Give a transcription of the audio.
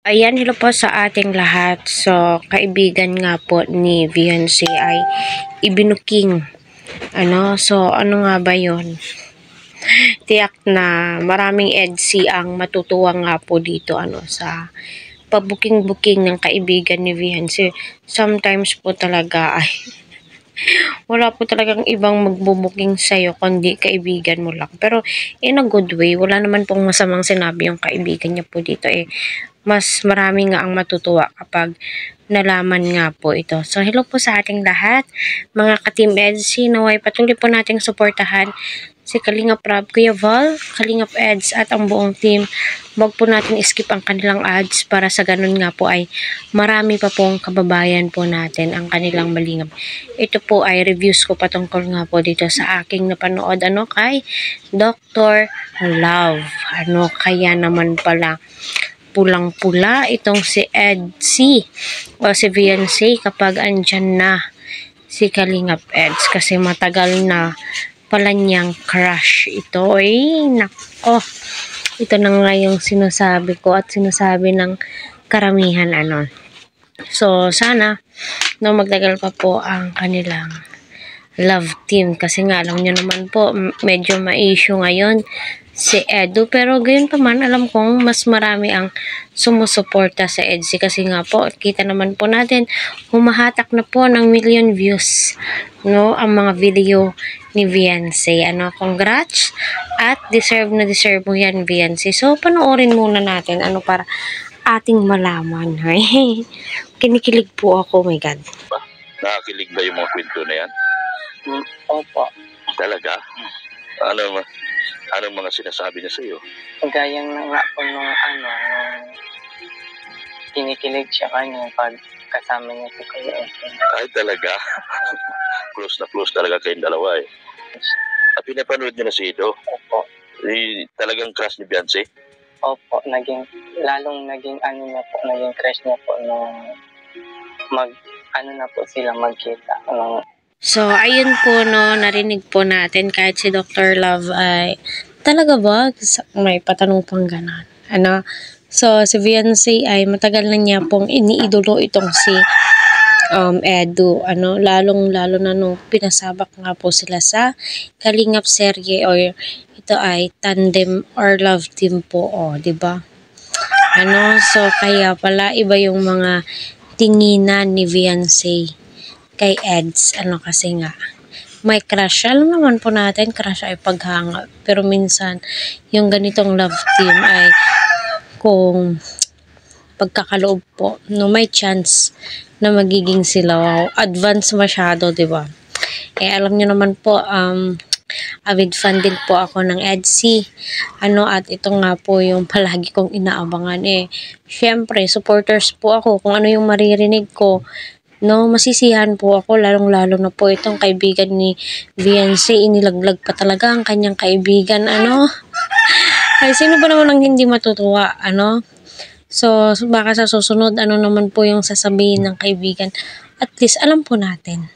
Ayan, hello po sa ating lahat. So, kaibigan nga po ni Beyonce ay ibinuking. So, ano nga ba yon? Tiyak na maraming EDC ang matutuwa nga po dito, sa pabuking-buking ng kaibigan ni Beyonce. Sometimes po talaga ay wala po talagang ibang magbubuking sa'yo kundi kaibigan mo lang. Pero in a good way, wala naman pong masamang sinabi yung kaibigan niya po dito mas marami nga ang matutuwa kapag nalaman nga po ito. So, hello po sa ating lahat, mga ka-Team EDC, naway patuloy po nating suportahan si Kalingap Rob, Kuya Val, Kalingap Eds at ang buong team. Huwag po natin skip ang kanilang ads para sa ganun nga po ay marami pa pong kababayan po natin ang kanilang malingap. Ito po ay reviews ko patungkol nga po dito sa aking napanood kay Dr. Love. Kaya naman pala pulang-pula itong si EDC o si Beyonce kapag andyan na si Kalingap Eds kasi matagal na pala niyang crush ito. Nako, ito na nga yung sinasabi ko at sinasabi ng karamihan So sana magtagal pa po ang kanilang love team kasi nga alam niyo naman po medyo ma-issue ngayon si Edu, pero gayon pa man alam kong mas marami ang sumusuporta sa EDC kasi nga po kita naman po natin humahatak na po ng million views ang mga video ni Beyonce. Congrats at deserve na deserve mo yan, Beyonce. So panoorin muna natin para ating malaman. Kinikilig po ako, my God. Nakakilig ba yung mga kwento na yan? Opo. Talaga? Anong mga sinasabi niya sa iyo? Gaya nga po nung kinikilig siya kanya pag kasama niya si Kuya Edwin. Ay, talaga? Close na close talaga kayong dalawa At pinapanood niyo na si Ido? Opo. Talagang crush ni Beyonce? Opo, lalong naging naging crush niya po nung na po sila magkita. So, ayun po narinig po natin kahit si Dr. Love ay talaga ba? May patanong pang ganon. So, si Beyonce ay matagal na niya pong iniidolo itong si Edu. Lalong-lalo na nung pinasabak nga po sila sa Kalingap serye or ito ay tandem or love team po, diba? So, kaya pala iba yung mga tinginan ni Beyonce kay Eds, kasi nga may crush. Alam naman po natin, crush ay paghanga. Pero minsan, yung ganitong love team ay kung pagkakaloob po, may chance na magiging sila. Wow, advance masyado, diba? Alam nyo naman po, avid fan din po ako ng EDC. At ito nga po yung palagi kong inaabangan. Syempre, supporters po ako. Kung ano yung maririnig ko, masisihan po ako, lalong-lalo na po itong kaibigan ni Beyonce. Inilaglag pa talaga ang kanyang kaibigan, Ay, sino ba naman ang hindi matutuwa, So, baka sa susunod, naman po yung sasabihin ng kaibigan. At least, alam po natin,